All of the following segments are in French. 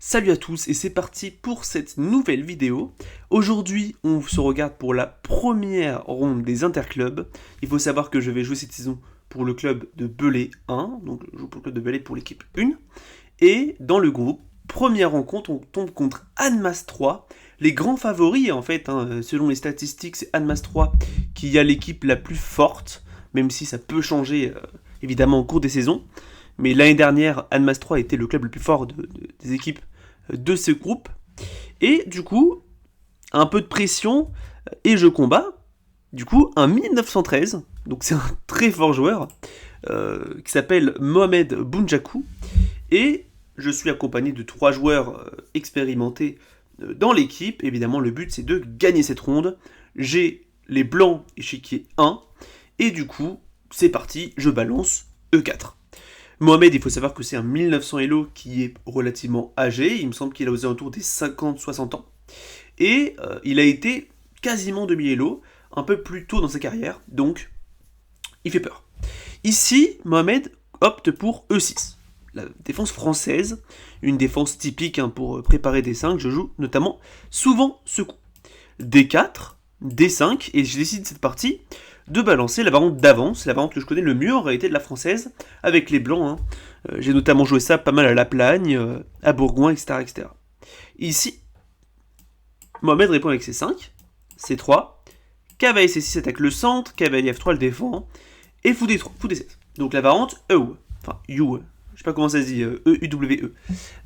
Salut à tous et c'est parti pour cette nouvelle vidéo. Aujourd'hui, on se regarde pour la première ronde des interclubs. Il faut savoir que je vais jouer cette saison pour le club de Belley 1, donc je joue pour le club de Belley pour l'équipe 1. Et dans le groupe, première rencontre, on tombe contre Annemasse 3. Les grands favoris, en fait, selon les statistiques, c'est Annemasse 3 qui a l'équipe la plus forte, même si ça peut changer évidemment au cours des saisons. Mais l'année dernière, Annemasse 3 était le club le plus fort des équipes de ce groupe. Et du coup, un peu de pression et je combats. Du coup, un 1913, donc c'est un très fort joueur, qui s'appelle Mohamed Bounjakou. Et je suis accompagné de 3 joueurs expérimentés dans l'équipe. Évidemment, le but c'est de gagner cette ronde. J'ai les blancs échiquier 1. Et du coup, c'est parti, je balance E4. Mohamed, il faut savoir que c'est un 1900 Elo qui est relativement âgé, il me semble qu'il a aux alentours des 50-60 ans, et il a été quasiment demi-Elo, un peu plus tôt dans sa carrière, donc il fait peur. Ici, Mohamed opte pour E6, la défense française, une défense typique pour préparer D5, je joue notamment souvent ce coup. D4, D5, et je décide cette partie de balancer la variante d'avance, la variante que je connais le mieux en réalité de la française, avec les blancs. J'ai notamment joué ça pas mal à La Plagne, à Bourgoin, etc., etc. Ici, Mohamed répond avec C5, C3, cavalier C6 attaque le centre, cavalier F3 le défend, et fou D7. Donc la variante EU, enfin EU, je sais pas comment ça se dit, E-U-W-E.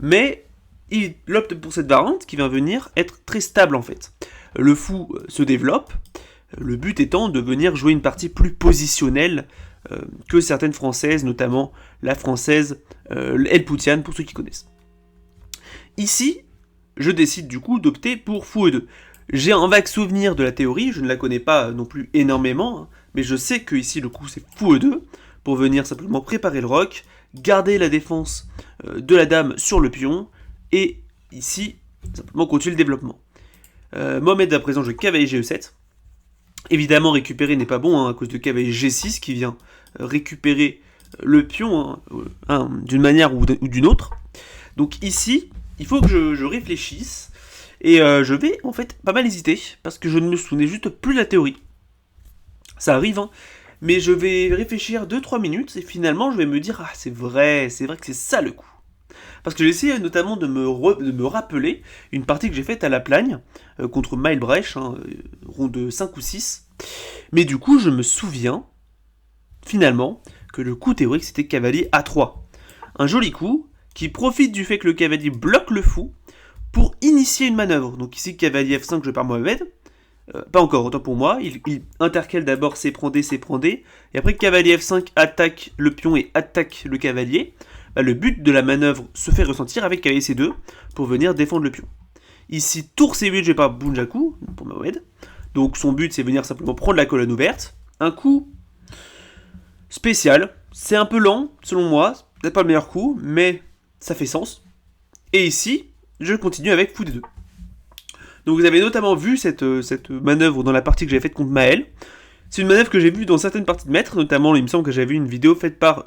Mais il opte pour cette variante qui va venir être très stable en fait. Le fou se développe, le but étant de venir jouer une partie plus positionnelle que certaines françaises, notamment la française El Poutiane, pour ceux qui connaissent. Ici, je décide du coup d'opter pour fou E2. J'ai un vague souvenir de la théorie, je ne la connais pas non plus énormément, mais je sais que ici le coup c'est fou E2, pour venir simplement préparer le roc, garder la défense de la dame sur le pion, et ici, simplement continuer le développement. Mohamed à présent joue cavalier Ge7. Évidemment, récupérer n'est pas bon à cause de cavalier G6 qui vient récupérer le pion d'une manière ou d'une autre. Donc ici, il faut que je réfléchisse et je vais en fait pas mal hésiter parce que je ne me souvenais juste plus de la théorie. Ça arrive, mais je vais réfléchir 2-3 minutes et finalement je vais me dire c'est vrai que c'est ça le coup. Parce que j'ai essayé notamment de me rappeler une partie que j'ai faite à La Plagne contre Maelbrech, ronde 5 ou 6. Mais du coup, je me souviens finalement que le coup théorique c'était cavalier A3. Un joli coup qui profite du fait que le cavalier bloque le fou pour initier une manœuvre. Donc ici, cavalier F5, je pars Mohamed. Pas encore, autant pour moi. Il intercale d'abord C prend D, C prend D. Et après, cavalier F5 attaque le pion et attaque le cavalier. Le but de la manœuvre se fait ressentir avec cavalier C2 pour venir défendre le pion. Ici, tour C8, je vais par Bounjakou, pour Mohamed. Donc son but, c'est venir simplement prendre la colonne ouverte. Un coup spécial. C'est un peu lent, selon moi. C'est peut-être pas le meilleur coup, mais ça fait sens. Et ici, je continue avec fou D2. Donc vous avez notamment vu cette manœuvre dans la partie que j'avais faite contre Maël. C'est une manœuvre que j'ai vue dans certaines parties de maître, notamment il me semble que j'avais vu une vidéo faite par...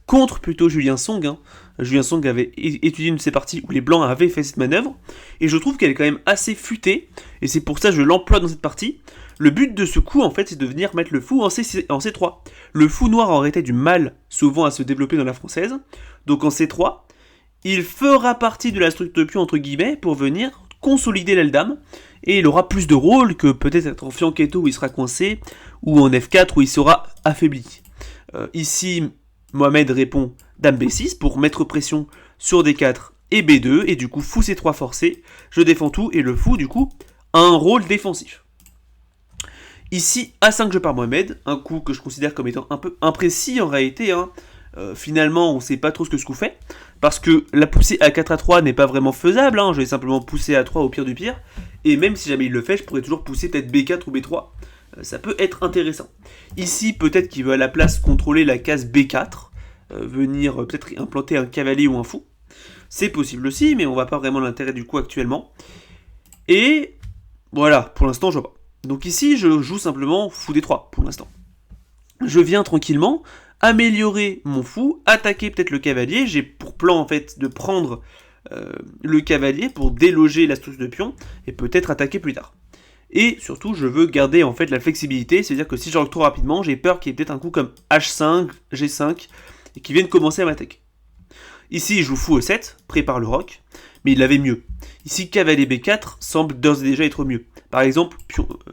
contre plutôt Julien Song. Julien Song avait étudié une de ces parties où les blancs avaient fait cette manœuvre, et je trouve qu'elle est quand même assez futée, et c'est pour ça que je l'emploie dans cette partie. Le but de ce coup, en fait, c'est de venir mettre le fou en C3. Le fou noir aurait été du mal, souvent, à se développer dans la française, donc en C3, il fera partie de la structure de pion, entre guillemets, pour venir consolider l'aile dame, et il aura plus de rôle que peut-être être en fianchetto où il sera coincé, ou en F4 où il sera affaibli. Ici, Mohamed répond Dame B6 pour mettre pression sur D4 et B2, et du coup fou C3 forcé, je défends tout, et le fou du coup a un rôle défensif. Ici A5 je pars Mohamed, un coup que je considère comme étant un peu imprécis en réalité, finalement on sait pas trop ce que ce coup fait, parce que la poussée A4 A3 n'est pas vraiment faisable, je vais simplement pousser A3 au pire du pire, et même si jamais il le fait, je pourrais toujours pousser peut-être B4 ou B3, ça peut être intéressant. Ici, peut-être qu'il veut à la place contrôler la case B4, venir peut-être implanter un cavalier ou un fou. C'est possible aussi, mais on voit pas vraiment l'intérêt du coup actuellement. Et voilà, pour l'instant, je vois pas. Donc ici, je joue simplement fou D3, pour l'instant. Je viens tranquillement améliorer mon fou, attaquer peut-être le cavalier. J'ai pour plan en fait de prendre le cavalier pour déloger l'astuce de pion et peut-être attaquer plus tard. Et surtout, je veux garder en fait la flexibilité, c'est-à-dire que si je rock trop rapidement, j'ai peur qu'il y ait peut-être un coup comme H5, G5 et qu'il vienne commencer à m'attaquer. Ici, il joue fou E7, prépare le rock, mais il avait mieux. Ici, cavalier B4 semble d'ores et déjà être mieux. Par exemple,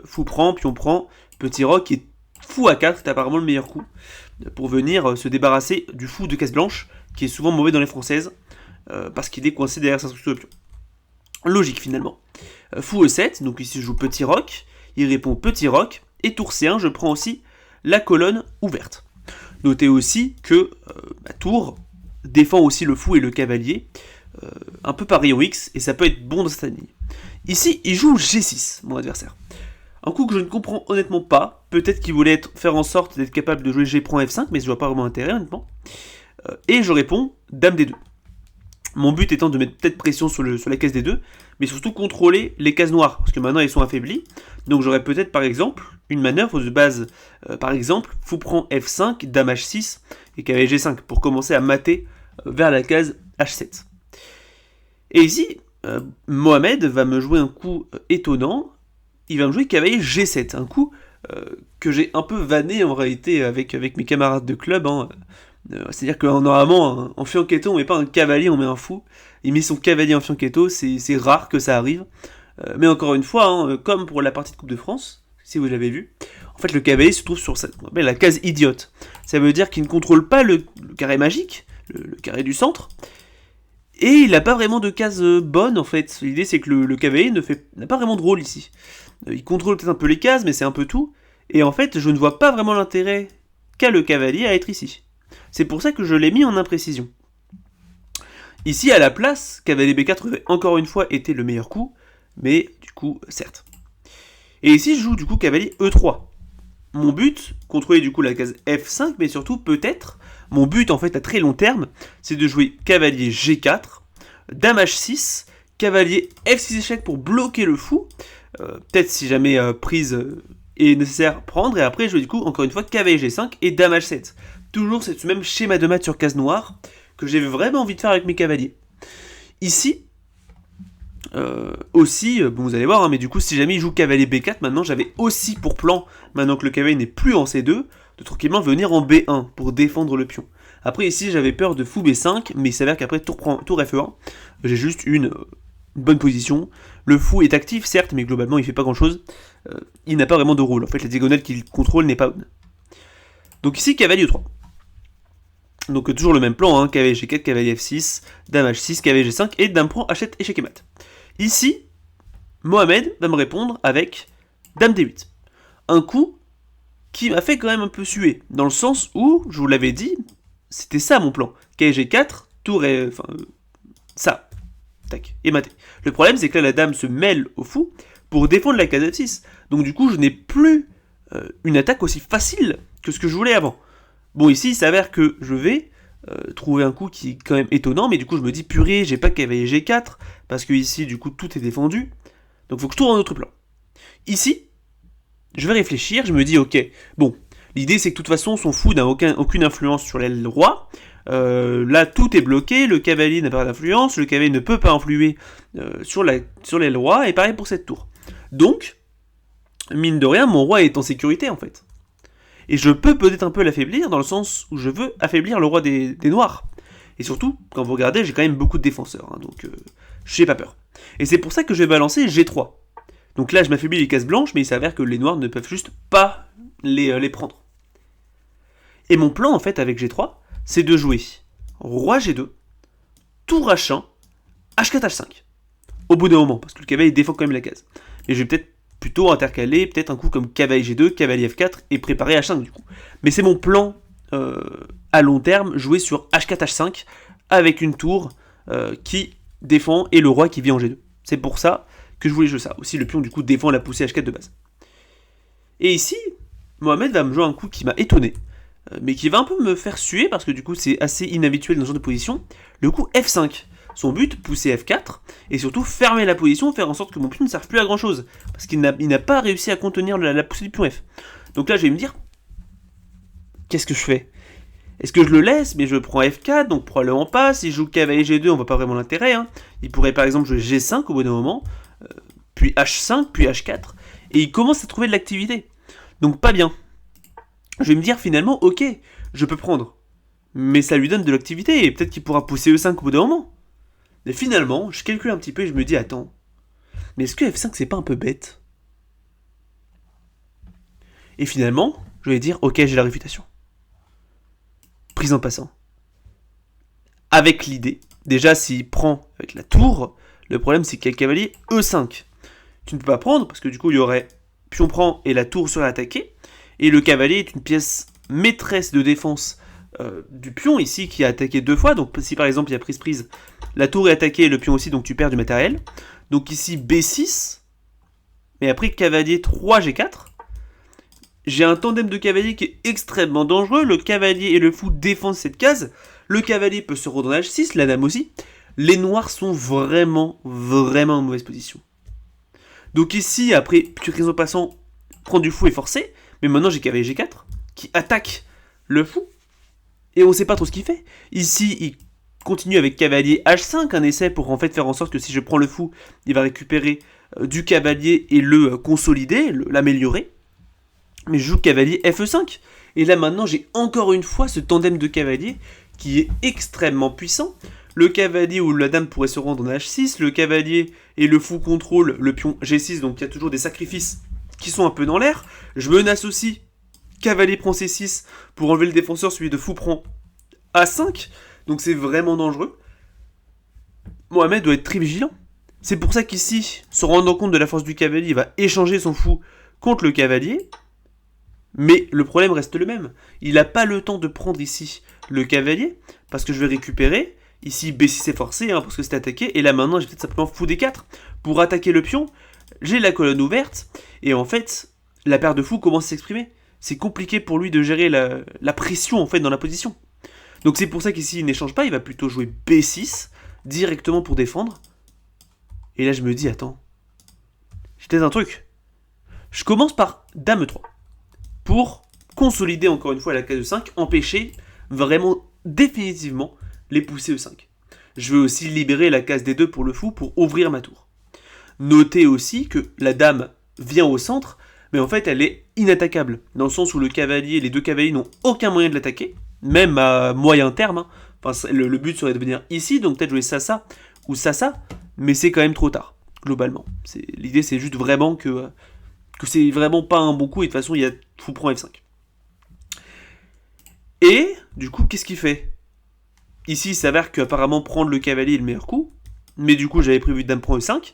fou prend, pion prend, petit rock et fou A4 est apparemment le meilleur coup pour venir se débarrasser du fou de case blanche qui est souvent mauvais dans les françaises parce qu'il est coincé derrière sa structure de pion. Logique finalement. Fou E7, donc ici je joue petit rock, il répond petit rock, et tour C1 je prends aussi la colonne ouverte. Notez aussi que ma tour défend aussi le fou et le cavalier, un peu par rayon X, et ça peut être bon dans cette ligne. Ici, il joue G6, mon adversaire. Un coup que je ne comprends honnêtement pas, peut-être qu'il voulait faire en sorte d'être capable de jouer G prend F5, mais je vois pas vraiment intérêt honnêtement. Et je réponds Dame D2. Mon but étant de mettre peut-être pression sur la case D2, mais surtout contrôler les cases noires, parce que maintenant elles sont affaiblies. Donc j'aurais peut-être par exemple une manœuvre de base, par exemple, fou prend F5, Dame H6 et cavalier G5, pour commencer à mater vers la case H7. Et ici, Mohamed va me jouer un coup étonnant, il va me jouer cavalier G7, un coup que j'ai un peu vanné en réalité avec mes camarades de club, hein. C'est-à-dire que normalement, en fianchetto, on met pas un cavalier, on met un fou. Il met son cavalier en fianchetto, c'est rare que ça arrive. Mais encore une fois, hein, comme pour la partie de Coupe de France, si vous l'avez vu, en fait le cavalier se trouve sur la case idiote. Ça veut dire qu'il ne contrôle pas le carré magique, le carré du centre, et il n'a pas vraiment de case bonne en fait. L'idée c'est que le cavalier n'a pas vraiment de rôle ici. Il contrôle peut-être un peu les cases, mais c'est un peu tout. Et en fait, je ne vois pas vraiment l'intérêt qu'a le cavalier à être ici. C'est pour ça que je l'ai mis en imprécision. Ici, à la place, cavalier B4 aurait encore une fois été le meilleur coup, mais du coup, certes. Et ici, je joue du coup cavalier E3. Mon but, contrôler du coup la case F5, mais surtout, peut-être, mon but en fait à très long terme, c'est de jouer cavalier G4, Dame H6, cavalier F6 échec pour bloquer le fou, peut-être si jamais prise est nécessaire, prendre, et après jouer du coup, encore une fois, cavalier G5 et Dame H7. Toujours ce même schéma de maths sur case noire que j'ai vraiment envie de faire avec mes cavaliers. Ici, aussi, bon vous allez voir, hein, mais du coup si jamais il joue cavalier B4, maintenant j'avais aussi pour plan, maintenant que le cavalier n'est plus en C2, de tranquillement venir en B1 pour défendre le pion. Après ici j'avais peur de fou B5, mais il s'avère qu'après tour F1, j'ai juste une bonne position. Le fou est actif certes, mais globalement il fait pas grand chose. Il n'a pas vraiment de rôle, en fait la diagonale qu'il contrôle n'est pas bonne. Donc ici cavalier E3. Donc toujours le même plan, hein, cavalier G4, cavalier F6, Dame H6, cavalier G5 et Dame prend H7, échec et mat. Ici, Mohamed va me répondre avec Dame D8. Un coup qui m'a fait quand même un peu suer, dans le sens où, je vous l'avais dit, c'était ça mon plan. Cavalier G4, tour et... enfin... ça. Tac, et maté. Le problème c'est que là la dame se mêle au fou pour défendre la case F6. Donc du coup je n'ai plus une attaque aussi facile que ce que je voulais avant. Bon, ici, il s'avère que je vais trouver un coup qui est quand même étonnant, mais du coup, je me dis, purée, j'ai pas cavalier G4, parce que ici, du coup, tout est défendu, donc il faut que je trouve un autre plan. Ici, je vais réfléchir, je me dis, ok, bon, l'idée, c'est que de toute façon, son fou n'a aucune influence sur l'aile roi, là, tout est bloqué, le cavalier n'a pas d'influence, le cavalier ne peut pas influer sur l'aile roi, et pareil pour cette tour. Donc, mine de rien, mon roi est en sécurité, en fait. Et je peux peut-être un peu l'affaiblir, dans le sens où je veux affaiblir le roi des noirs. Et surtout, quand vous regardez, j'ai quand même beaucoup de défenseurs, hein, donc j'ai pas peur. Et c'est pour ça que je vais balancer G3. Donc là, je m'affaiblis les cases blanches, mais il s'avère que les noirs ne peuvent juste pas les prendre. Et mon plan, en fait, avec G3, c'est de jouer roi G2, tour H1, H4, H5. Au bout d'un moment, parce que le cavalier défend quand même la case. Et je vais peut-être plutôt intercaler peut-être un coup comme cavalier G2, cavalier F4 et préparer H5 du coup. Mais c'est mon plan à long terme, jouer sur H4, H5 avec une tour qui défend et le roi qui vient en G2. C'est pour ça que je voulais jouer ça. Aussi le pion du coup défend la poussée H4 de base. Et ici, Mohamed va me jouer un coup qui m'a étonné, mais qui va un peu me faire suer parce que du coup c'est assez inhabituel dans ce genre de position. Le coup F5. Son but, pousser F4, et surtout fermer la position, faire en sorte que mon pion ne serve plus à grand chose, parce qu'il n'a pas réussi à contenir la poussée du pion F. Donc là je vais me dire, qu'est-ce que je fais ? Est-ce que je le laisse, mais je prends F4, donc probablement pas. Si je joue cavalier G2, on voit pas vraiment l'intérêt. Hein. Il pourrait par exemple jouer G5 au bout d'un moment, puis H5, puis H4, et il commence à trouver de l'activité. Donc pas bien. Je vais me dire finalement, ok, je peux prendre. Mais ça lui donne de l'activité, et peut-être qu'il pourra pousser E5 au bout d'un moment. Mais finalement, je calcule un petit peu et je me dis, attends, mais est-ce que F5 c'est pas un peu bête? Et finalement, je vais dire, ok, j'ai la réfutation. Prise en passant. Avec l'idée, déjà s'il prend avec la tour, le problème c'est qu'il y a le cavalier E5. Tu ne peux pas prendre, parce que du coup il y aurait pion prend et la tour serait attaquée, et le cavalier est une pièce maîtresse de défense du pion ici qui a attaqué 2 fois, donc si par exemple il y a prise, la tour est attaquée et le pion aussi, donc tu perds du matériel. Donc ici B6, mais après cavalier 3 G4, j'ai un tandem de cavaliers qui est extrêmement dangereux, le cavalier et le fou défendent cette case, le cavalier peut se rendre en H6, la dame aussi, les noirs sont vraiment en mauvaise position. Donc ici, après, prise en passant, prendre du fou est forcé, mais maintenant j'ai cavalier G4, qui attaque le fou, et on sait pas trop ce qu'il fait. Ici, il continue avec cavalier H5, un essai pour en fait faire en sorte que si je prends le fou, il va récupérer du cavalier et le consolider, l'améliorer. Mais je joue cavalier Fe5. Et là maintenant, j'ai encore une fois ce tandem de cavaliers qui est extrêmement puissant. Le cavalier ou la dame pourrait se rendre en H6, le cavalier et le fou contrôlent le pion G6, donc il y a toujours des sacrifices qui sont un peu dans l'air. Je menace aussi cavalier prend C6 pour enlever le défenseur, celui de fou prend A5, donc c'est vraiment dangereux. Mohamed doit être très vigilant. C'est pour ça qu'ici, se rendant compte de la force du cavalier, il va échanger son fou contre le cavalier. Mais le problème reste le même. Il n'a pas le temps de prendre ici le cavalier, parce que je vais récupérer. Ici, B6 est forcé, hein, parce que c'est attaqué. Et là, maintenant, j'ai peut-être simplement fou D4 pour attaquer le pion. J'ai la colonne ouverte. Et en fait, la paire de fous commence à s'exprimer. C'est compliqué pour lui de gérer la pression, en fait, dans la position. Donc c'est pour ça qu'ici, il n'échange pas. Il va plutôt jouer B6, directement pour défendre. Et là, je me dis, attends. J'ai peut-être un truc. Je commence par Dame 3. Pour consolider encore une fois la case E5, empêcher vraiment définitivement les poussées E5. Je veux aussi libérer la case D2 pour le fou pour ouvrir ma tour. Notez aussi que la dame vient au centre, mais en fait elle est inattaquable, dans le sens où les deux cavaliers n'ont aucun moyen de l'attaquer, même à moyen terme. Hein. Enfin, le but serait de venir ici, donc peut-être jouer ça ou ça, mais c'est quand même trop tard, globalement. L'idée c'est juste vraiment que c'est vraiment pas un bon coup, et de toute façon il y a fou prend F5. Et du coup qu'est-ce qu'il fait? Ici il s'avère qu'apparemment prendre le cavalier est le meilleur coup, mais du coup j'avais prévu dame prend E5,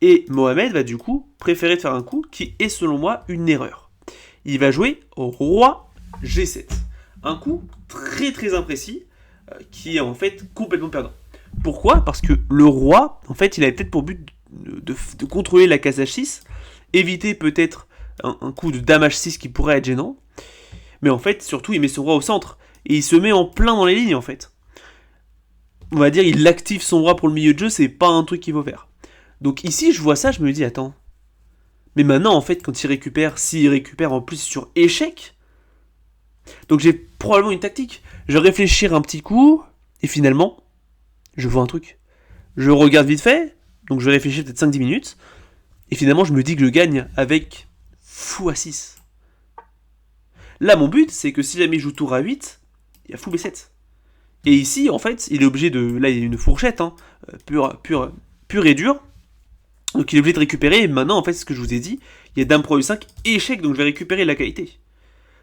et Mohamed va du coup préférer de faire un coup qui est selon moi une erreur. Il va jouer roi G7, un coup très imprécis, qui est en fait complètement perdant. Pourquoi? Parce que le roi, en fait il avait peut-être pour but de contrôler la case H6, éviter peut-être un coup de dame H6 qui pourrait être gênant, mais en fait surtout il met son roi au centre, et il se met en plein dans les lignes en fait. On va dire il active son roi pour le milieu de jeu, c'est pas un truc qu'il faut faire. Donc ici je vois ça, je me dis attends, mais maintenant en fait quand s'il récupère en plus sur échec, donc j'ai probablement une tactique, je vais réfléchir un petit coup, et finalement, je vois un truc. Je regarde vite fait, donc je vais réfléchir peut-être 5-10 minutes, et finalement, je me dis que je gagne avec fou A6. Là, mon but, c'est que si jamais je joue tour A8, il y a fou B7. Et ici, en fait, il est obligé de... Là, il y a une fourchette, hein, pure et dure. Donc, il est obligé de récupérer. Et maintenant, en fait, c'est ce que je vous ai dit. Il y a dame pro E5, échec, donc je vais récupérer la qualité.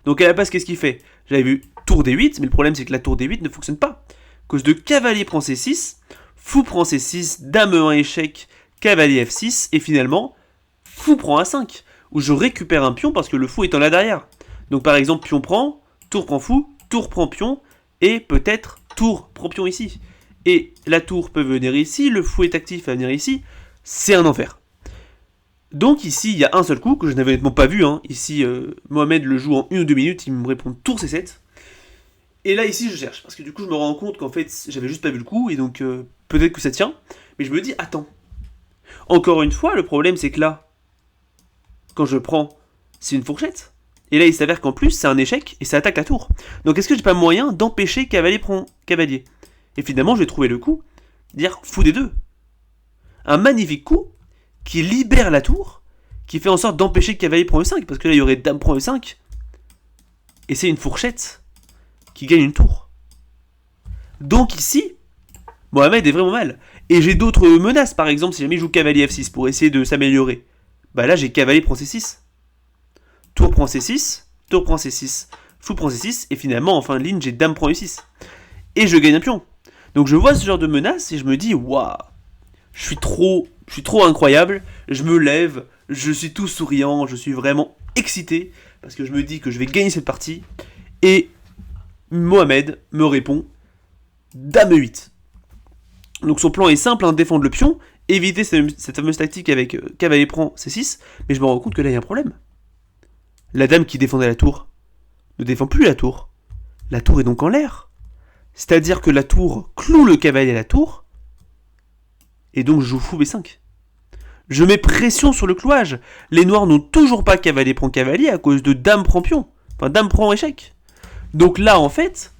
Donc, à la base, qu'est-ce qu'il fait? J'avais vu tour D8, mais le problème, c'est que la tour D8 ne fonctionne pas. À cause de cavalier prend C6, fou prend C6, dame E1 échec, cavalier F6, et finalement... fou prend A5, où je récupère un pion parce que le fou est en là derrière. Donc par exemple, pion prend, tour prend fou, tour prend pion, et peut-être tour prend pion ici. Et la tour peut venir ici, le fou est actif à venir ici, c'est un enfer. Donc ici, il y a un seul coup que je n'avais honnêtement pas vu. Hein. Ici, Mohamed le joue en 1 ou 2 minutes, il me répond tour C7. Et là, ici, je cherche, parce que du coup, je me rends compte qu'en fait, j'avais juste pas vu le coup, et donc peut-être que ça tient. Mais je me dis, attends. Encore une fois, le problème, c'est que là, quand je prends, c'est une fourchette. Et là, il s'avère qu'en plus, c'est un échec et ça attaque la tour. Donc, est-ce que j'ai pas moyen d'empêcher cavalier prend cavalier? Et finalement, je vais trouver le coup, dire fou des deux. Un magnifique coup qui libère la tour, qui fait en sorte d'empêcher que cavalier prend E5, parce que là, il y aurait dame prend E5. Et c'est une fourchette qui gagne une tour. Donc ici, Mohamed est vraiment mal. Et j'ai d'autres menaces, par exemple, si jamais il joue cavalier F6 pour essayer de s'améliorer. Bah là, j'ai cavalier prend C6. Tour prend C6, tour prend C6, fou prend C6, et finalement, en fin de ligne, j'ai dame prend E6. Et je gagne un pion. Donc je vois ce genre de menace et je me dis, waouh, je suis trop incroyable, je me lève, je suis tout souriant, je suis vraiment excité, parce que je me dis que je vais gagner cette partie, et Mohamed me répond, dame E8. Donc son plan est simple, hein, défendre le pion, éviter cette fameuse tactique avec cavalier prend C6, mais je me rends compte que là il y a un problème. La dame qui défendait la tour ne défend plus la tour. La tour est donc en l'air. C'est-à-dire que la tour cloue le cavalier à la tour, et donc je joue fou B5. Je mets pression sur le clouage. Les noirs n'ont toujours pas cavalier prend cavalier à cause de dame prend pion. Enfin, dame prend échec. Donc là, en fait,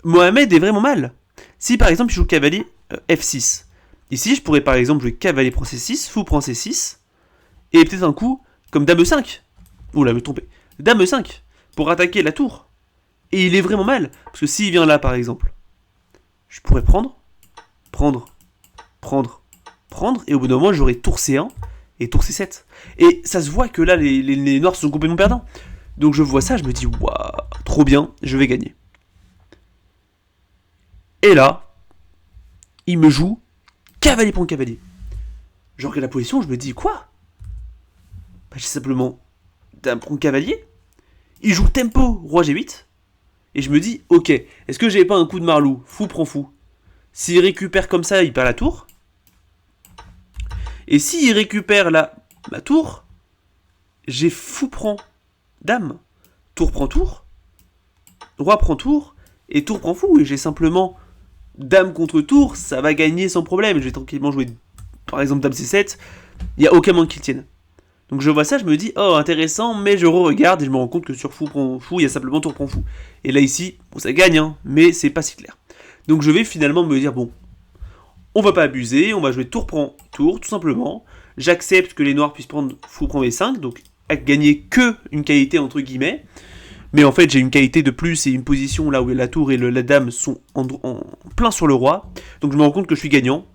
Mohamed est vraiment mal. Si par exemple, il joue cavalier F6. Ici, je pourrais par exemple jouer cavalier prend C6, fou prend C6, et peut-être un coup comme dame E5. Oula, je me trompé. Dame E5, pour attaquer la tour. Et il est vraiment mal. Parce que s'il vient là, par exemple, je pourrais prendre, et au bout d'un moment, j'aurai tour C1 et tour C7. Et ça se voit que là, les noirs sont complètement perdants. Donc je vois ça, je me dis, waouh, trop bien, je vais gagner. Et là, il me joue cavalier prend cavalier. Je regarde la position, je me dis, quoi? Bah, j'ai simplement dame prend cavalier. Il joue tempo, roi G8. Et je me dis, ok, est-ce que j'ai pas un coup de marlou? Fou prend fou. S'il récupère comme ça, il perd la tour. Et s'il récupère ma tour, j'ai fou prend dame. Tour prend tour. Roi prend tour. Et tour prend fou. Et j'ai simplement dame contre tour, ça va gagner sans problème. Je vais tranquillement jouer, par exemple, dame C7. Il n'y a aucun moment qu'il tienne. Donc je vois ça, je me dis, oh intéressant, mais je re-regarde et je me rends compte que sur fou prend fou, il y a simplement tour prend fou. Et là ici, bon, ça gagne, hein, mais c'est pas si clair. Donc je vais finalement me dire, bon, on va pas abuser, on va jouer tour prend tour, tout simplement. J'accepte que les noirs puissent prendre fou prend V5, donc à gagner que une qualité entre guillemets. Mais en fait, j'ai une qualité de plus et une position là où la tour et la dame sont en plein sur le roi. Donc je me rends compte que je suis gagnant.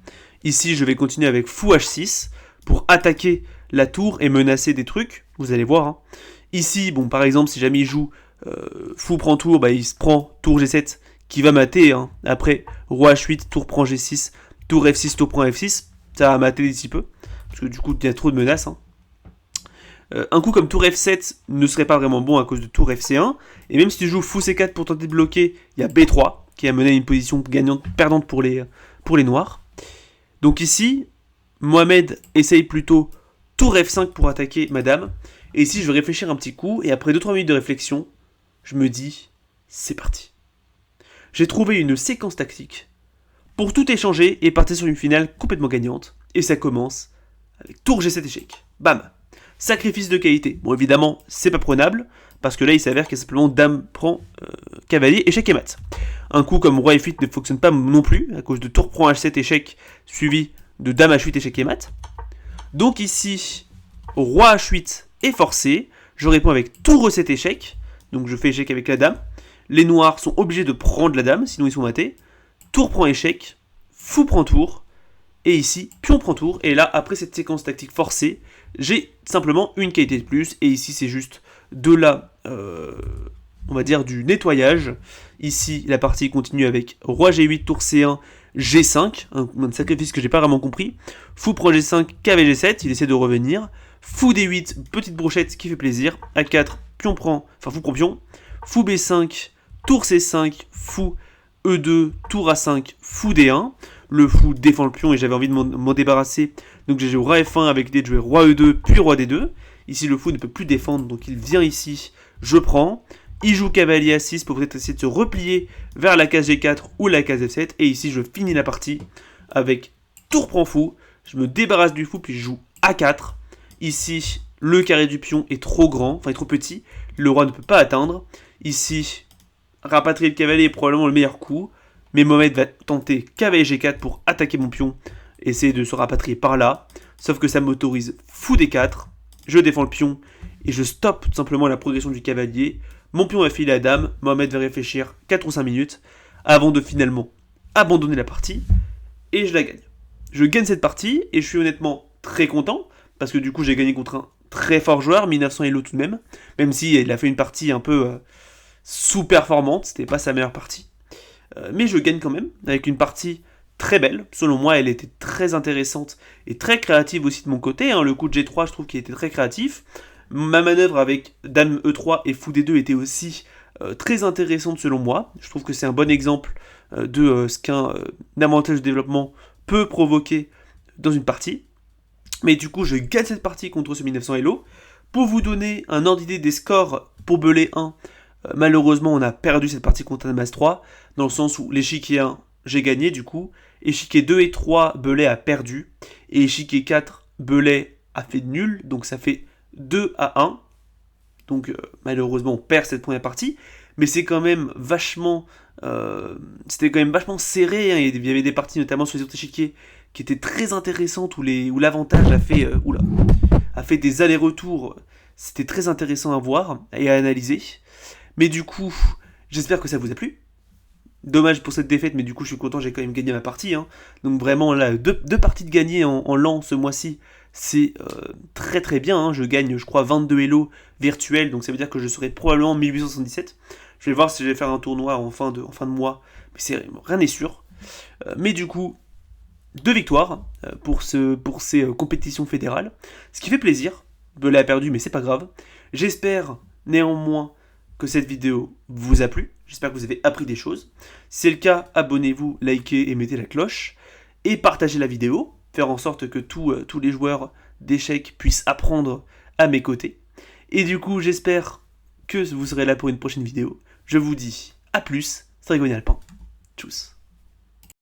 Ici, je vais continuer avec fou H6 pour attaquer la tour et menacer des trucs, vous allez voir. Hein. Ici, bon, par exemple, si jamais il joue fou prend tour, bah, il se prend tour G7 qui va mater. Hein. Après, roi H8, tour prend G6, tour F6, tour prend F6, ça va mater d'ici peu, parce que du coup, il y a trop de menaces. Hein. Un coup comme tour F7 ne serait pas vraiment bon à cause de tour FC1, et même si tu joues fou C4 pour tenter de bloquer, il y a B3 qui a mené à une position perdante pour les noirs. Donc ici, Mohamed essaye plutôt tour F5 pour attaquer madame. Et ici, je vais réfléchir un petit coup. Et après 2-3 minutes de réflexion, je me dis, c'est parti. J'ai trouvé une séquence tactique pour tout échanger et partir sur une finale complètement gagnante. Et ça commence avec tour G7 échec. Bam. Sacrifice de qualité. Bon, évidemment, c'est pas prenable. Parce que là, il s'avère qu'il y a simplement dame prend cavalier, échec et mat. Un coup comme roi F8 ne fonctionne pas non plus. À cause de tour prend H7 échec suivi de dame H8 échec et mat. Donc ici, roi H8 est forcé. Je réponds avec tour E7 échec. Donc je fais échec avec la dame. Les noirs sont obligés de prendre la dame, sinon ils sont matés. Tour prend échec. Fou prend tour. Et ici, pion prend tour. Et là, après cette séquence tactique forcée, j'ai simplement une qualité de plus. Et ici, c'est juste de la, on va dire, du nettoyage. Ici, la partie continue avec roi G8, tour C1, G5, un sacrifice que j'ai pas vraiment compris. Fou prend G5, cavalier G7, il essaie de revenir. Fou D8, petite brochette qui fait plaisir. A4, fou prend pion. Fou B5, tour C5, fou E2, tour A5, fou D1. Le fou défend le pion et j'avais envie de m'en débarrasser. Donc j'ai joué roi F1 avec l'idée de jouer roi E2, puis roi D2. Ici le fou ne peut plus défendre, donc il vient ici, je prends. Il joue cavalier A6 pour peut-être essayer de se replier vers la case G4 ou la case F7. Et ici, je finis la partie avec tour prend fou. Je me débarrasse du fou, puis je joue A4. Ici, Le carré du pion est trop grand, enfin est trop petit. Le roi ne peut pas atteindre. Ici, rapatrier le cavalier est probablement le meilleur coup. Mais Mohamed va tenter cavalier G4 pour attaquer mon pion. Essayer de se rapatrier par là. Sauf que ça m'autorise fou D4. Je défends le pion et je stoppe tout simplement la progression du cavalier. Mon pion va filer à dame. Mohamed va réfléchir 4 ou 5 minutes avant de finalement abandonner la partie. Et je la gagne. Je gagne cette partie et je suis honnêtement très content. Parce que du coup j'ai gagné contre un très fort joueur, 1900 Elo tout de même. Même si il a fait une partie un peu sous-performante. C'était pas sa meilleure partie. Mais je gagne quand même avec une partie très belle. Selon moi, elle était très intéressante et très créative aussi de mon côté. Le coup de G3, je trouve qu'il était très créatif. Ma manœuvre avec Dame E3 et Fou D2 était aussi très intéressante selon moi. Je trouve que c'est un bon exemple de ce qu'un avantage de développement peut provoquer dans une partie. Mais du coup, je gagne cette partie contre ce 1900 Elo. Pour vous donner un ordre d'idée des scores pour Belay 1, malheureusement, on a perdu cette partie contre Damas 3, dans le sens où l'échiquier 1, j'ai gagné du coup, échiquier 2 et 3, Belay a perdu, et échiquier 4, Belay a fait nul, donc ça fait 2-1. Donc malheureusement, on perd cette première partie, mais c'est quand même vachement... c'était quand même vachement serré, hein. Il y avait des parties, notamment sur les autres échiquiers, qui étaient très intéressantes, où l'avantage a fait des allers-retours. C'était très intéressant à voir et à analyser. Mais du coup, j'espère que ça vous a plu. Dommage pour cette défaite, mais du coup, je suis content, j'ai quand même gagné ma partie. Donc vraiment, là, deux parties de gagnées en LAN ce mois-ci, c'est très très bien. Je gagne, je crois, 22 Elo virtuels, donc ça veut dire que je serai probablement 1877. Je vais voir si je vais faire un tournoi en fin de mois, mais rien n'est sûr. Mais du coup, 2 victoires pour ces compétitions fédérales, ce qui fait plaisir. Belay a perdu, mais c'est pas grave. J'espère néanmoins que cette vidéo vous a plu. J'espère que vous avez appris des choses. Si c'est le cas, abonnez-vous, likez et mettez la cloche. Et partagez la vidéo. Faire en sorte que tous les joueurs d'échecs puissent apprendre à mes côtés. Et du coup, j'espère que vous serez là pour une prochaine vidéo. Je vous dis à plus. C'était Alpin. Tchuss.